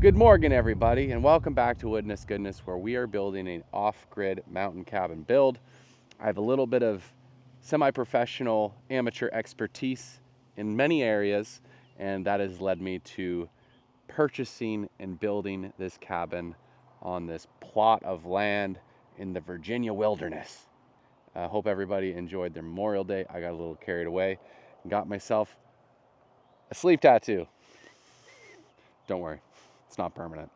Good morning, everybody, and welcome back to Woodness Goodness, where we are building an off-grid mountain cabin build. I have a little bit of semi-professional amateur expertise in many areas, and that has led me to purchasing and building this cabin on this plot of land in the Virginia wilderness. I hope everybody enjoyed their Memorial Day. I got a little carried away and got myself a sleeve tattoo. Don't worry, it's not permanent.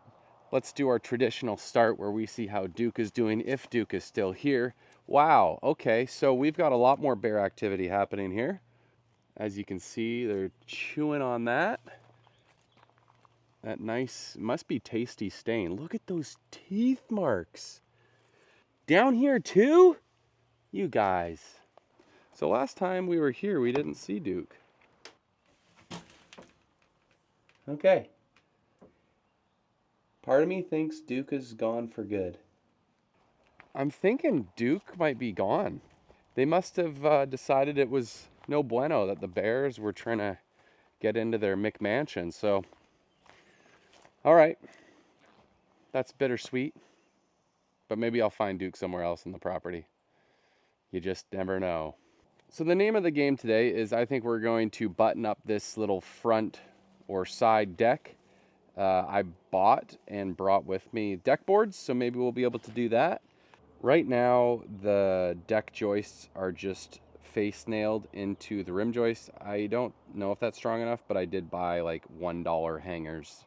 Let's do our traditional start where we see how Duke is doing, if Duke is still here. Wow, okay, so we've got a lot more bear activity happening here. As you can see, they're chewing on that. That nice, must be tasty stain. Look at those teeth marks. Down here too? You guys. So last time we were here, we didn't see Duke. Okay. Part of me thinks Duke is gone for good. I'm thinking Duke might be gone. They must have decided it was no bueno, that the bears were trying to get into their McMansion. So, all right, that's bittersweet. But maybe I'll find Duke somewhere else in the property. You just never know. So the name of the game today is, I think we're going to button up this little front or side deck. I bought and brought with me deck boards, so maybe we'll be able to do that. Right now, the deck joists are just face nailed into the rim joists. I don't know if that's strong enough, but I did buy like $1 hangers,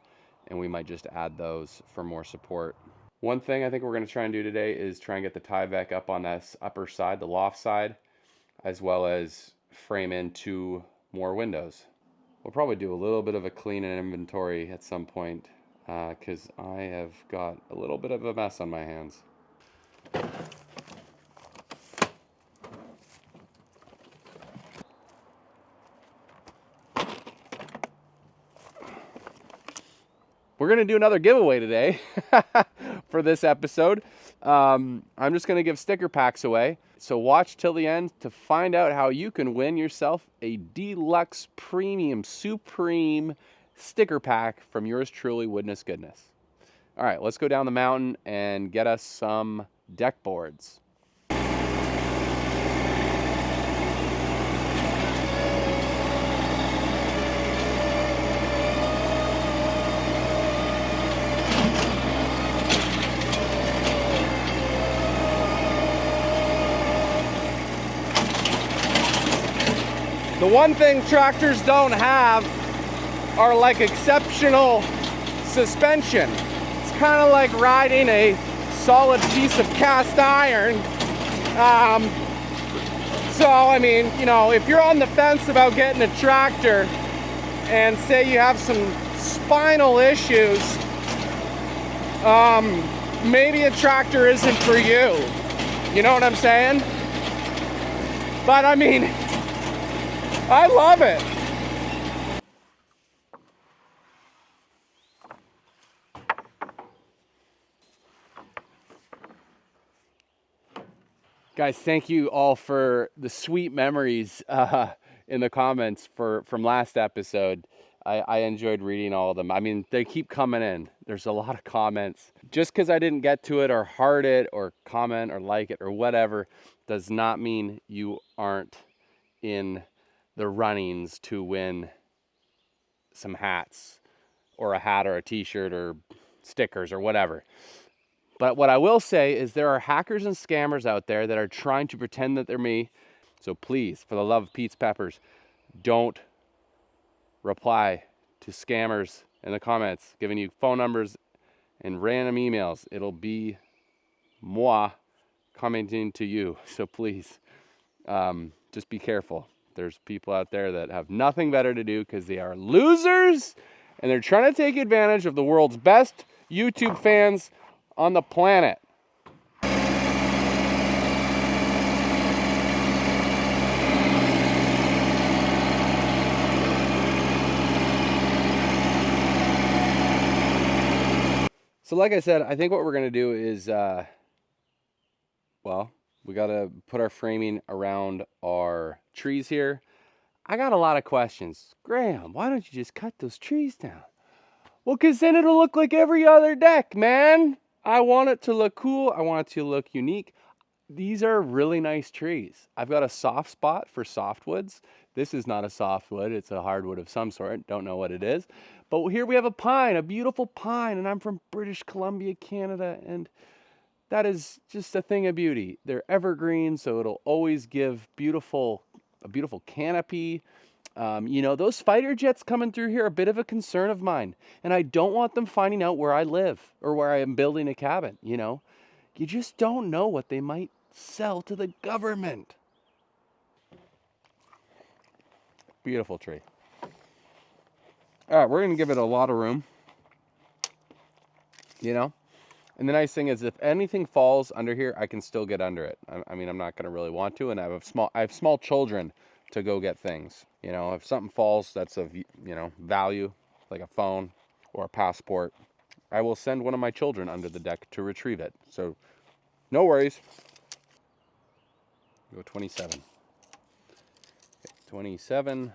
and we might just add those for more support. One thing I think we're going to try and do today is try and get the tie back up on this upper side, the loft side, as well as frame in 2 more windows. We'll probably do a little bit of a clean and inventory at some point, because I have got a little bit of a mess on my hands. We're going to do another giveaway today for this episode. I'm just going to give sticker packs away. So watch till the end to find out how you can win yourself a deluxe premium supreme sticker pack from yours truly, Woodness Goodness. All right, let's go down the mountain and get us some deck boards. The one thing tractors don't have are like exceptional suspension. It's kind of like riding a solid piece of cast iron. So, I mean, you know, if you're on the fence about getting a tractor and say you have some spinal issues, maybe a tractor isn't for you. You know what I'm saying? But I mean, I love it. Guys, thank you all for the sweet memories in the comments from last episode. I enjoyed reading all of them. I mean, they keep coming in. There's a lot of comments. Just because I didn't get to it or heart it or comment or like it or whatever does not mean you aren't in the runnings to win some hats or a hat or a t-shirt or stickers or whatever. But what I will say is there are hackers and scammers out there that are trying to pretend that they're me. So please, for the love of Pete's Peppers, don't reply to scammers in the comments giving you phone numbers and random emails. It'll be moi commenting to you. So please, just be careful. There's people out there that have nothing better to do because they are losers and they're trying to take advantage of the world's best YouTube fans on the planet. So like I said, I think what we're going to do is, well, we got to put our framing around our trees here. I got a lot of questions. Graham, why don't you just cut those trees down? Well, because then it'll look like every other deck, man. I want it to look cool. I want it to look unique. These are really nice trees. I've got a soft spot for softwoods. This is not a softwood. It's a hardwood of some sort. Don't know what it is. But here we have a pine, a beautiful pine. And I'm from British Columbia, Canada. And that is just a thing of beauty. They're evergreen, so it'll always give a beautiful canopy. You know, those fighter jets coming through here are a bit of a concern of mine. And I don't want them finding out where I live or where I am building a cabin, you know. You just don't know what they might sell to the government. Beautiful tree. All right, we're going to give it a lot of room, you know. And the nice thing is if anything falls under here, I can still get under it. I mean, I'm not going to really want to, and I have small children to go get things. You know, if something falls that's of, you know, value, like a phone or a passport, I will send one of my children under the deck to retrieve it. So no worries. Go 27. Okay, 27.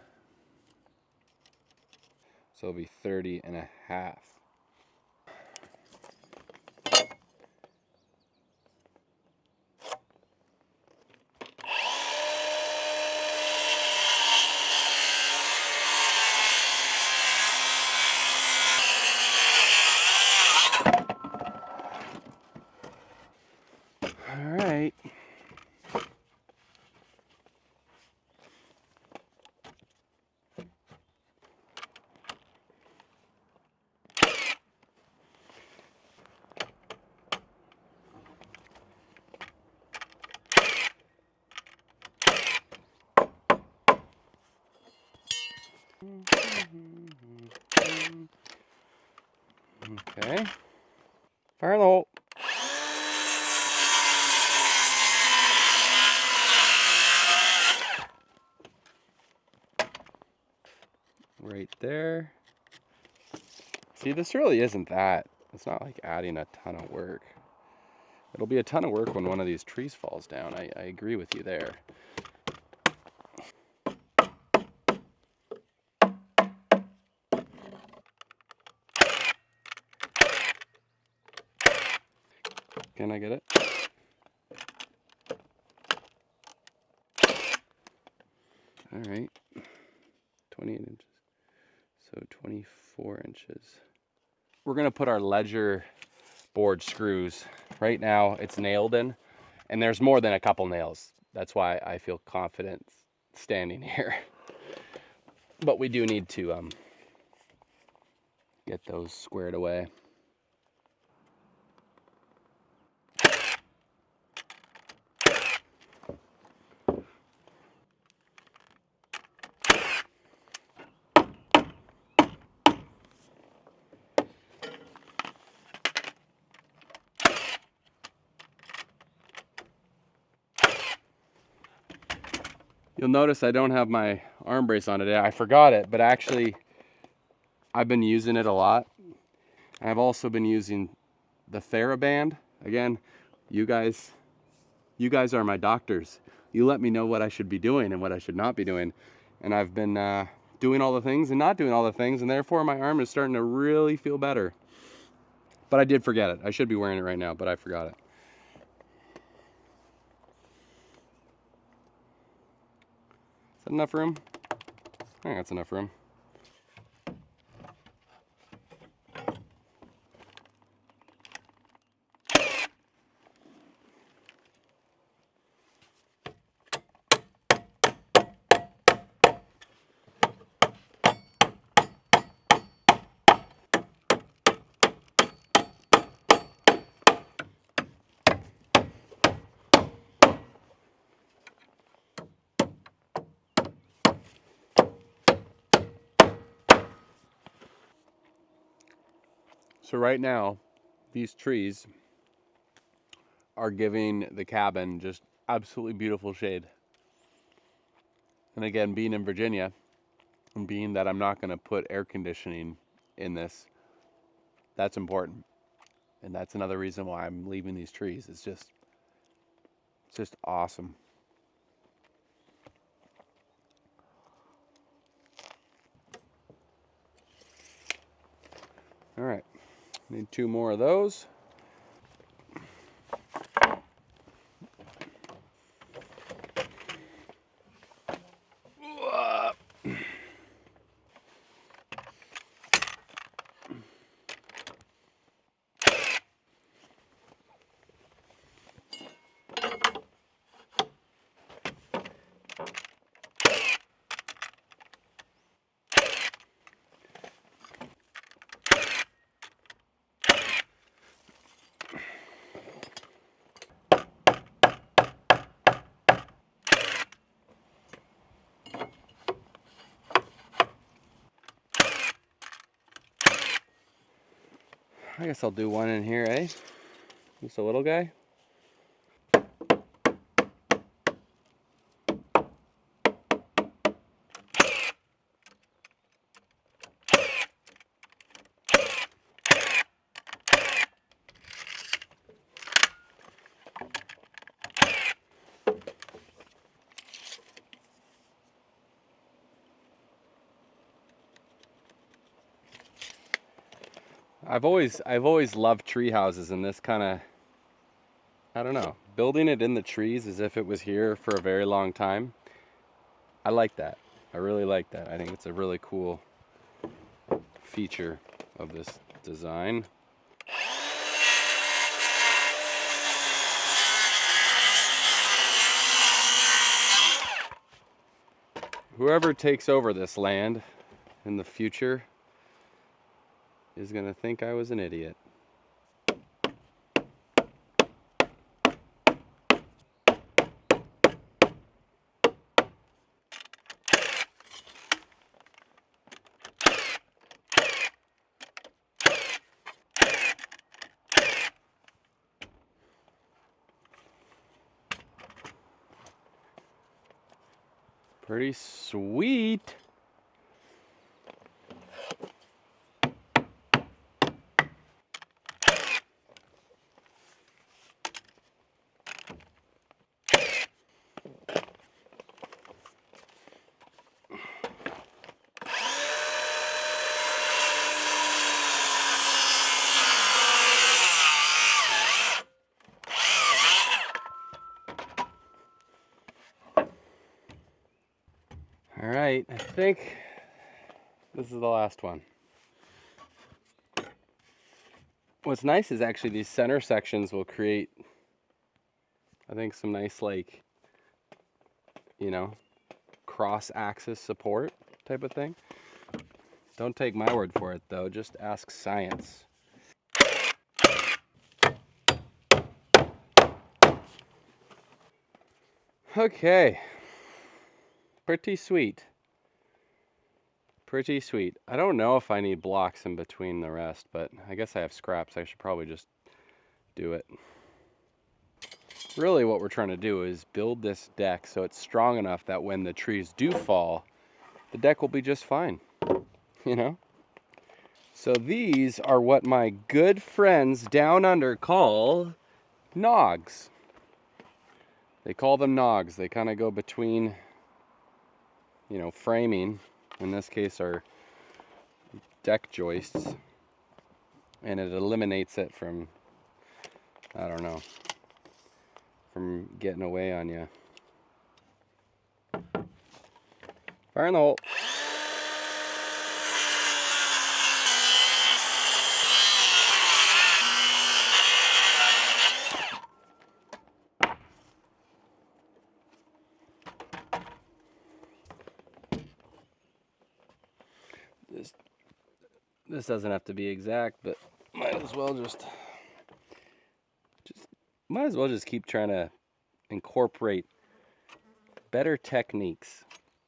So it'll be 30 and a half. All right. Okay. Fire in the hole. Right there. See, this really isn't that. It's not like adding a ton of work. It'll be a ton of work when one of these trees falls down. I agree with you there. Can I get it? All right. 28 inches. So 24 inches. We're going to put our ledger board screws. Right now it's nailed in, and there's more than a couple nails. That's why I feel confident standing here. But we do need to get those squared away. You'll notice I don't have my arm brace on today. I forgot it, but actually I've been using it a lot. I've also been using the TheraBand. Again, you guys are my doctors. You let me know what I should be doing and what I should not be doing. And I've been doing all the things and not doing all the things, and therefore my arm is starting to really feel better. But I did forget it. I should be wearing it right now, but I forgot it. Is that enough room? I think that's enough room. So right now, these trees are giving the cabin just absolutely beautiful shade. And again, being in Virginia, and being that I'm not going to put air conditioning in this, that's important. And that's another reason why I'm leaving these trees. It's just awesome. All right, need 2 more of those. I guess I'll do one in here, eh? Just a little guy. I've always loved tree houses, and this kind of, I don't know, building it in the trees as if it was here for a very long time. I like that. I really like that. I think it's a really cool feature of this design. Whoever takes over this land in the future is gonna think I was an idiot. Pretty sweet. All right, I think this is the last one. What's nice is actually these center sections will create, I think, some nice, like, you know, cross-axis support type of thing. Don't take my word for it, though. Just ask science. Okay. Pretty sweet. Pretty sweet. I don't know if I need blocks in between the rest, but I guess I have scraps. I should probably just do it. Really what we're trying to do is build this deck so it's strong enough that when the trees do fall, the deck will be just fine, you know? So these are what my good friends down under call nogs. They call them nogs. They kind of go between, you know, framing, in this case our deck joists, and it eliminates it from, I don't know, from getting away on you. Fire in the hole. This doesn't have to be exact, but might as well just keep trying to incorporate better techniques.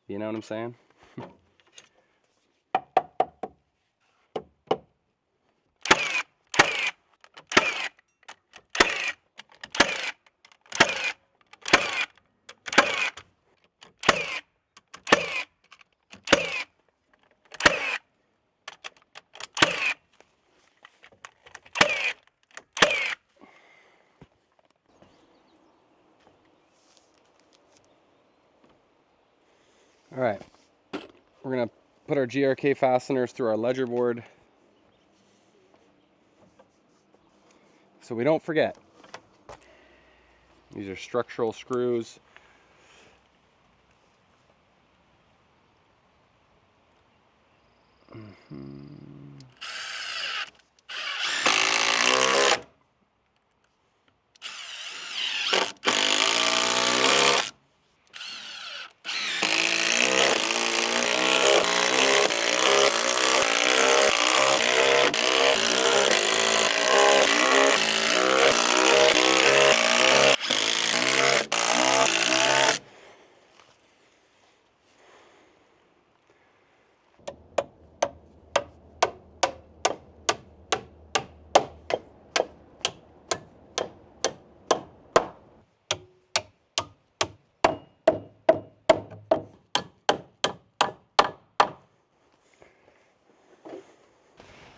You know what I'm saying? All right, we're gonna put our GRK fasteners through our ledger board. so we don't forget. These are structural screws.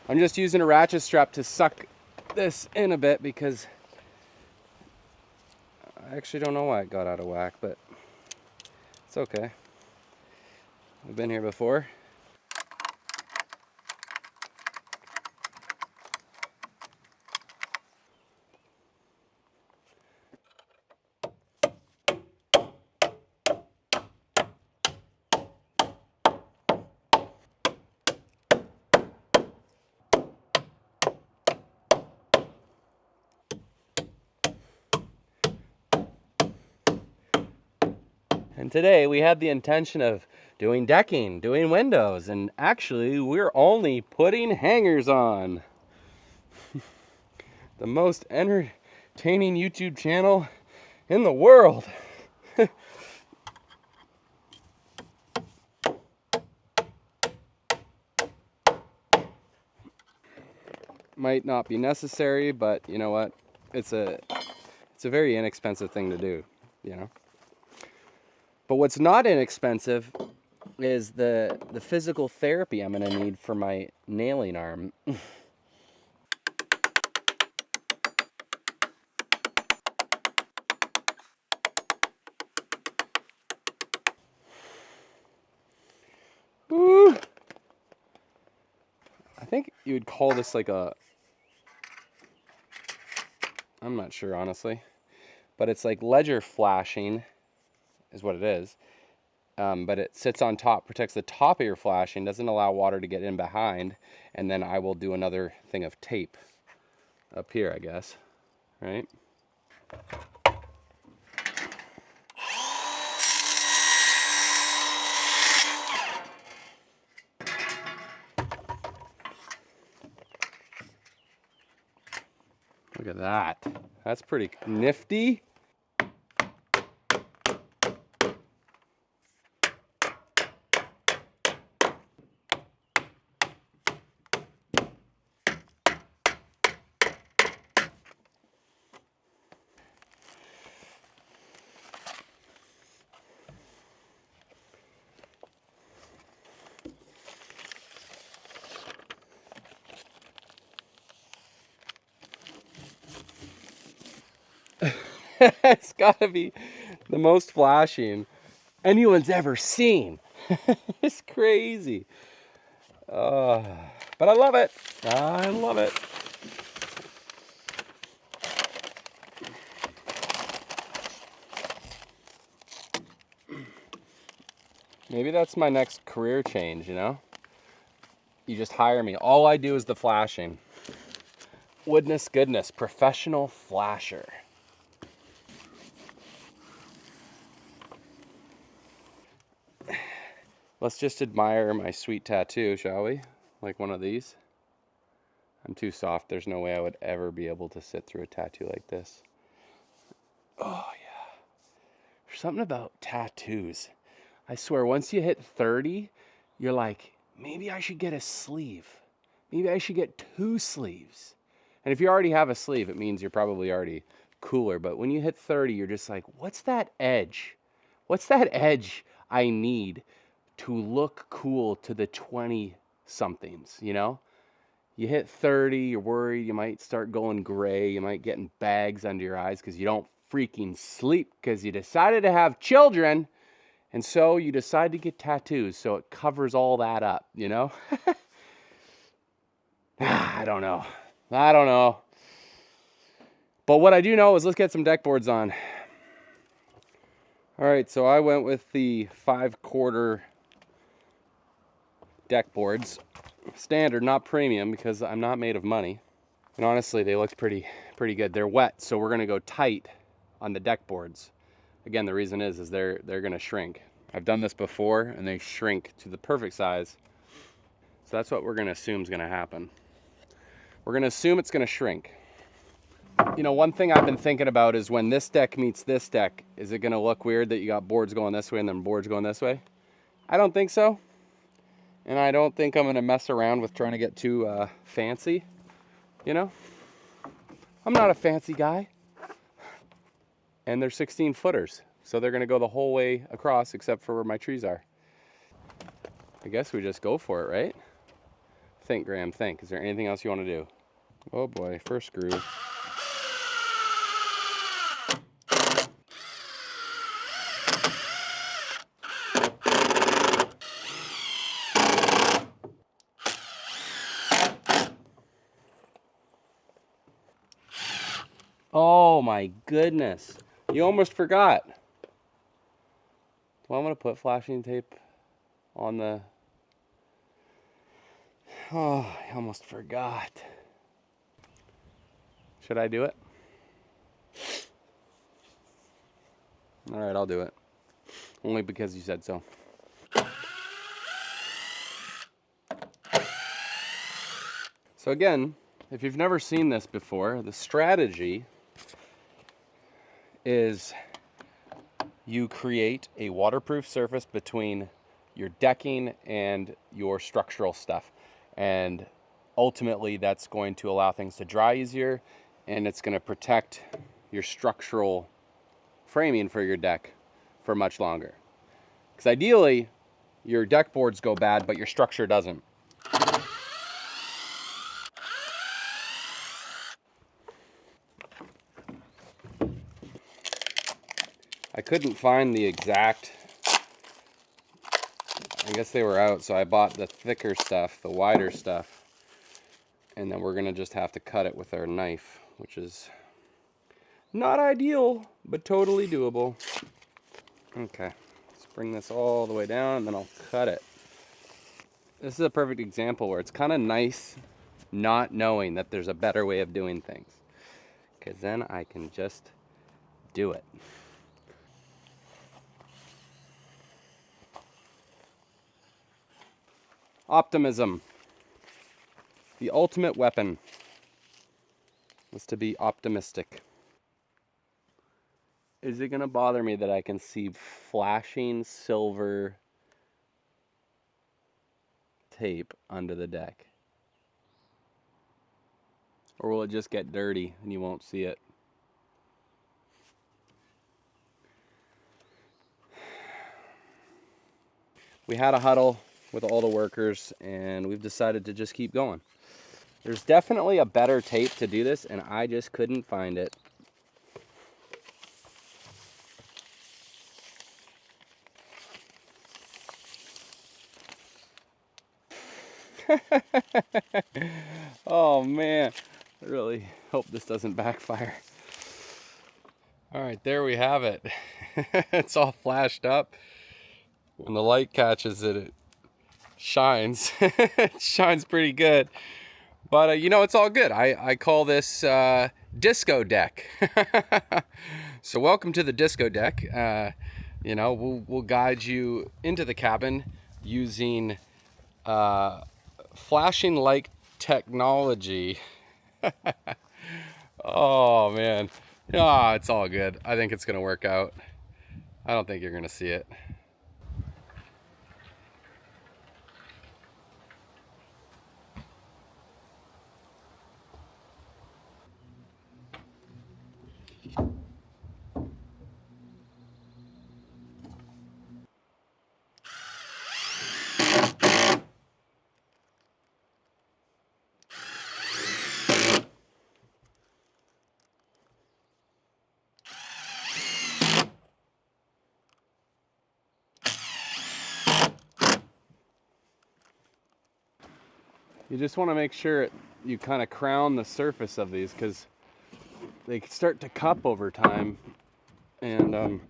I'm just using a ratchet strap to suck this in a bit because I actually don't know why it got out of whack, but it's okay. I've been here before. And today we had the intention of doing decking, doing windows, and actually we're only putting hangers on. The most entertaining YouTube channel in the world. Might not be necessary, but you know what? It's a very inexpensive thing to do, you know. But what's not inexpensive is the physical therapy I'm gonna need for my nailing arm. Woo. I think you would call this like a, I'm not sure honestly, but it's like ledger flashing is what it is. But it sits on top, protects the top of your flashing, doesn't allow water to get in behind, and then I will do another thing of tape up here, I guess, right? Look at that. That's pretty nifty. It's gotta be the most flashing anyone's ever seen. It's crazy. But I love it. I love it. Maybe that's my next career change, you know? You just hire me. All I do is the flashing. Woodness goodness, professional flasher. Let's just admire my sweet tattoo, shall we? Like one of these. I'm too soft. There's no way I would ever be able to sit through a tattoo like this. Oh, yeah. There's something about tattoos. I swear, once you hit 30, you're like, maybe I should get a sleeve. Maybe I should get 2 sleeves. And if you already have a sleeve, it means you're probably already cooler. But when you hit 30, you're just like, what's that edge? What's that edge I need to look cool to the 20-somethings, you know? You hit 30, you're worried, you might start going gray, you might get bags under your eyes because you don't freaking sleep because you decided to have children, and so you decide to get tattoos so it covers all that up, you know? I don't know. But what I do know is let's get some deck boards on. All right, so I went with the 5/4 deck boards. Standard, not premium, because I'm not made of money. And honestly, they looked pretty good. They're wet, so we're gonna go tight on the deck boards. Again, the reason is they're gonna shrink. I've done this before and they shrink to the perfect size. So that's what we're gonna assume is gonna happen. We're gonna assume it's gonna shrink. You know, one thing I've been thinking about is when this deck meets this deck, is it gonna look weird that you got boards going this way and then boards going this way? I don't think so. And I don't think I'm gonna mess around with trying to get too fancy, you know? I'm not a fancy guy. And they're 16 footers. So they're gonna go the whole way across except for where my trees are. I guess we just go for it, right? Think, Graham, think. Is there anything else you wanna do? Oh boy, first screw. Oh my goodness. You almost forgot. Do I want to put flashing tape on the... Oh, I almost forgot. Should I do it? All right, I'll do it. Only because you said so. So again, if you've never seen this before, the strategy is you create a waterproof surface between your decking and your structural stuff. And ultimately that's going to allow things to dry easier, and it's going to protect your structural framing for your deck for much longer. Because ideally, your deck boards go bad, but your structure doesn't. I couldn't find the exact, I guess they were out, so I bought the thicker stuff, the wider stuff, and then we're gonna just have to cut it with our knife, which is not ideal, but totally doable. Okay, let's bring this all the way down and then I'll cut it. This is a perfect example where it's kind of nice not knowing that there's a better way of doing things, because then I can just do it. Optimism. The ultimate weapon is to be optimistic. Is it gonna bother me that I can see flashing silver tape under the deck? Or will it just get dirty and you won't see it? We had a huddle with all the workers and we've decided to just keep going. There's definitely a better tape to do this and I just couldn't find it. Oh man, I really hope this doesn't backfire. All right, there we have it. It's all flashed up. When the light catches it, it shines. It shines pretty good. But you know, it's all good. I call this disco deck. So welcome to the disco deck. You know, we'll guide you into the cabin using flashing light technology. Oh man, ah, it's all good. I think it's gonna work out. I don't think you're gonna see it. You just want to make sure you kind of crown the surface of these, because they start to cup over time, and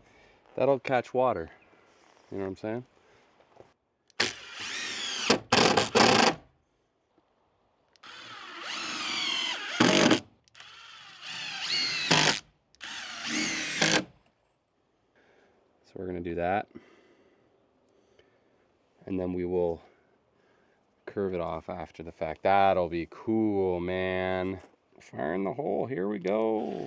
that'll catch water. You know what I'm saying? So we're going to do that. And then we will curve it off after the fact. That'll be cool, man. Fire in the hole. Here we go.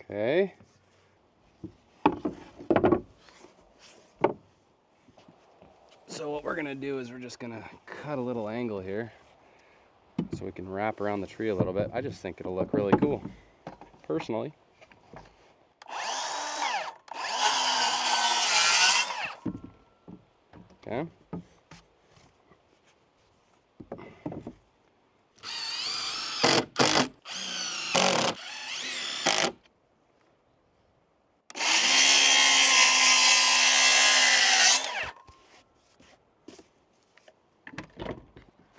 Okay. So what we're gonna do is we're just gonna cut a little angle here so we can wrap around the tree a little bit. I just think it'll look really cool, personally. Okay.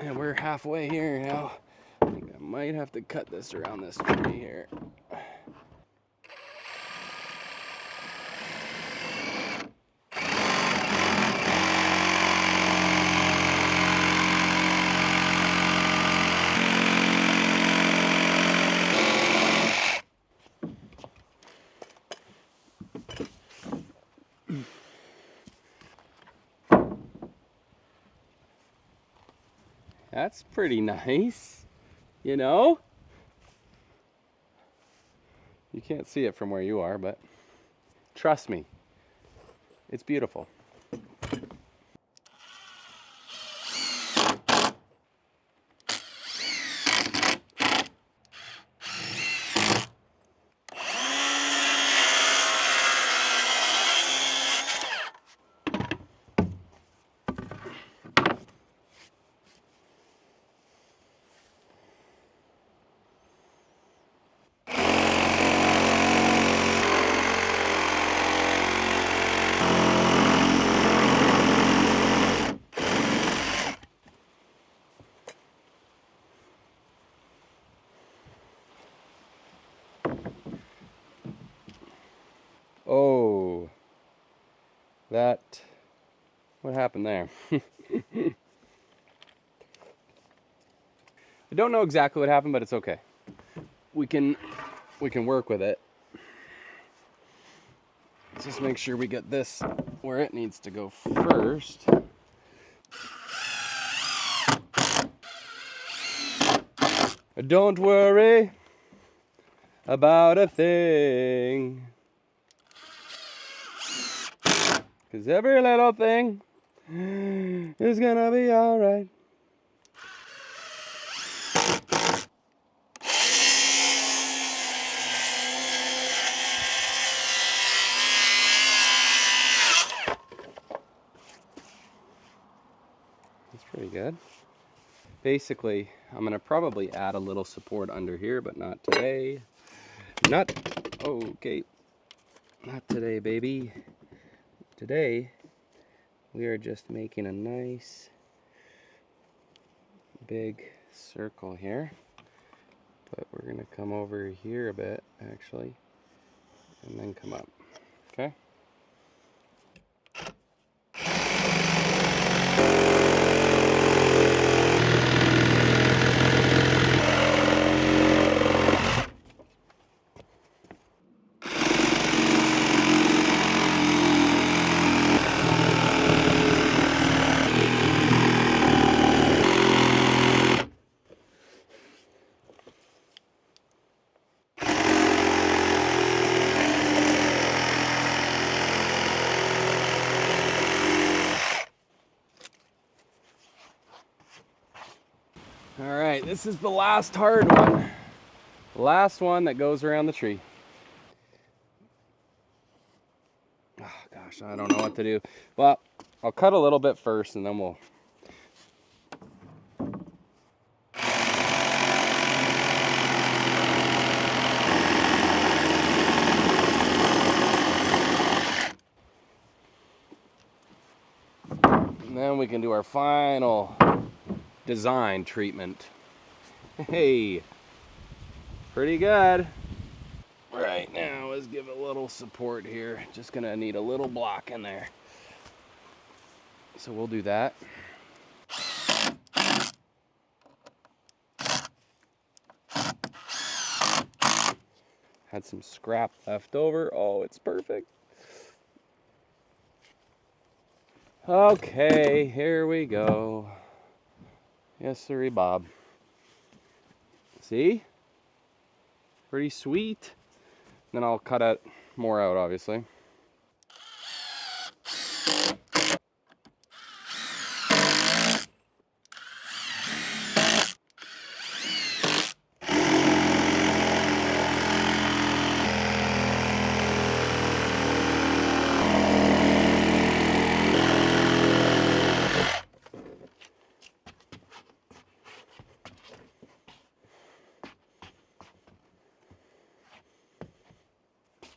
And we're halfway here now. I think I might have to cut this around this tree here. That's pretty nice, you know? You can't see it from where you are, but trust me, it's beautiful. Oh, what happened there? I don't know exactly what happened, but it's okay. We can work with it. Let's just make sure we get this where it needs to go first. Don't worry about a thing, 'cause every little thing is gonna be alright. That's pretty good. Basically, I'm gonna probably add a little support under here, but not today. Not today, baby. Today, we are just making a nice big circle here. But we're gonna come over here a bit, actually, and then come up, okay? All right, this is the last hard one. Last one that goes around the tree. Oh gosh, I don't know what to do. Well, I'll cut a little bit first and then we'll... And then we can do our final design treatment. Hey, pretty good. Right now, let's give it a little support here. Just gonna need a little block in there. So we'll do that. Had some scrap left over. Oh, it's perfect. Okay, here we go. Yes, sirree, Bob. See? Pretty sweet. Then I'll cut it more out, obviously.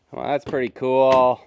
Well, that's pretty cool.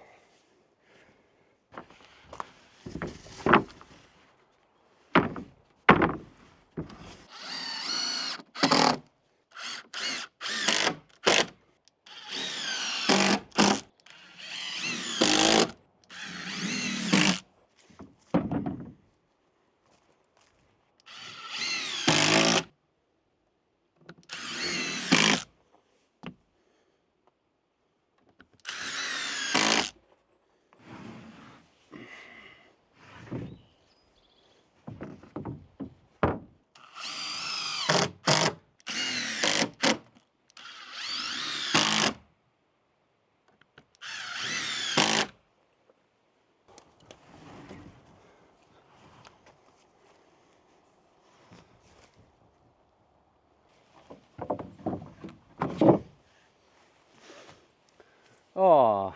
Oh,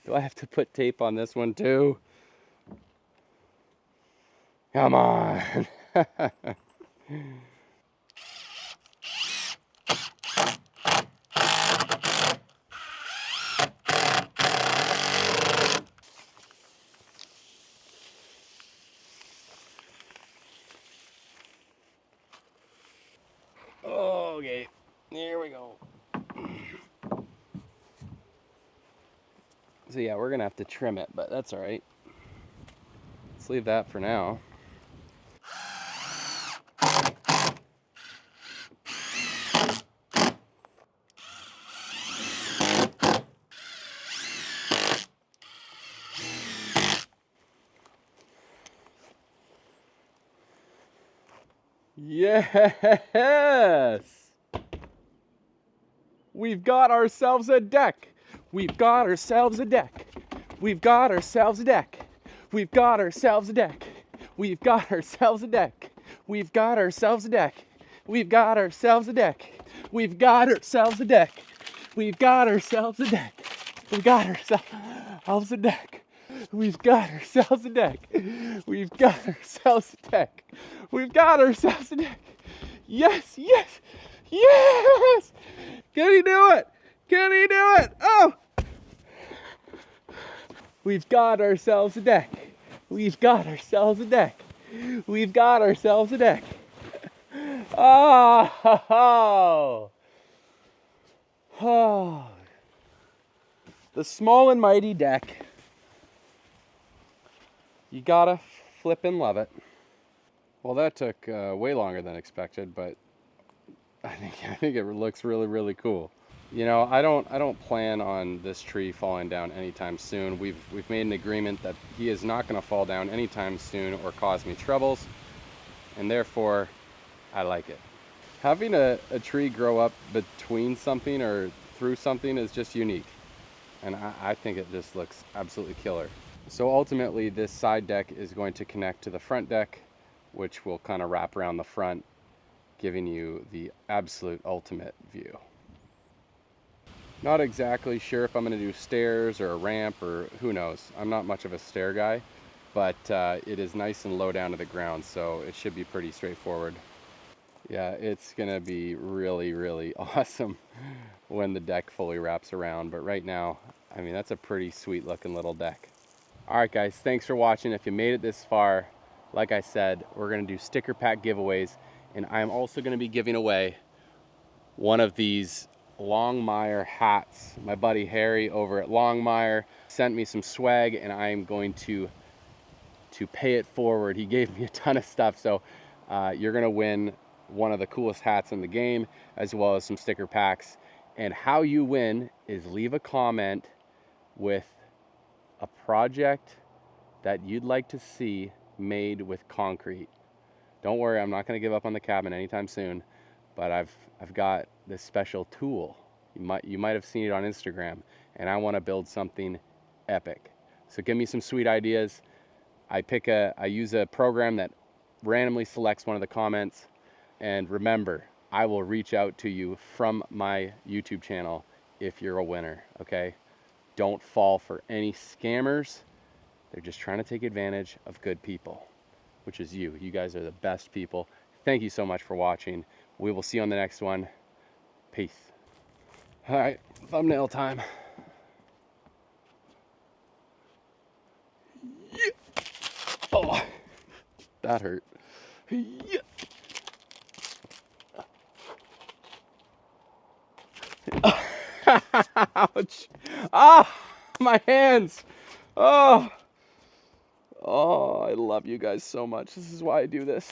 do I have to put tape on this one too? Come on. Okay, here we go. So yeah, we're gonna have to trim it, but that's all right. Let's leave that for now. Yes! We've got ourselves a deck. We've got ourselves a deck. We've got ourselves a deck. We've got ourselves a deck. We've got ourselves a deck. We've got ourselves a deck. We've got ourselves a deck. We've got ourselves a deck. We've got ourselves a deck. We've got ourselves a deck. We've got ourselves a deck. We've got ourselves a deck. We've got ourselves a deck. Yes, yes, yes! Can he do it? Can he do it? Oh! We've got ourselves a deck. We've got ourselves a deck. We've got ourselves a deck. Oh! Oh! The small and mighty deck. You gotta flip and love it. Well, that took way longer than expected, but I think it looks really, really cool. You know, I don't plan on this tree falling down anytime soon. We've made an agreement that he is not going to fall down anytime soon or cause me troubles, and therefore, I like it. Having a tree grow up between something or through something is just unique, and I think it just looks absolutely killer. So ultimately, this side deck is going to connect to the front deck, which will kind of wrap around the front giving you the absolute ultimate view. Not exactly sure if I'm going to do stairs or a ramp or who knows. I'm not much of a stair guy, but it is nice and low down to the ground, so it should be pretty straightforward. Yeah, it's going to be really, really awesome when the deck fully wraps around. But right now, I mean, that's a pretty sweet looking little deck. All right, guys, thanks for watching. If you made it this far, like I said, we're going to do sticker pack giveaways, and I'm also going to be giving away one of these Longmire hats. My buddy Harry over at Longmire sent me some swag, and I'm going to pay it forward. He gave me a ton of stuff, so you're going to win one of the coolest hats in the game, as well as some sticker packs. And how you win is leave a comment with a project that you'd like to see made with concrete. Don't worry, I'm not going to give up on the cabin anytime soon, but I've got this special tool. You might have seen it on Instagram, and I want to build something epic. So give me some sweet ideas. I use a program that randomly selects one of the comments, and remember, I will reach out to you from my YouTube channel if you're a winner, okay? Don't fall for any scammers. They're just trying to take advantage of good people, which is you. You guys are the best people. Thank you so much for watching. We will see you on the next one. Peace. All right, thumbnail time. Yeah. Oh, that hurt. Yeah. Ouch. Ah, my hands. Oh, I love you guys so much. This is why I do this.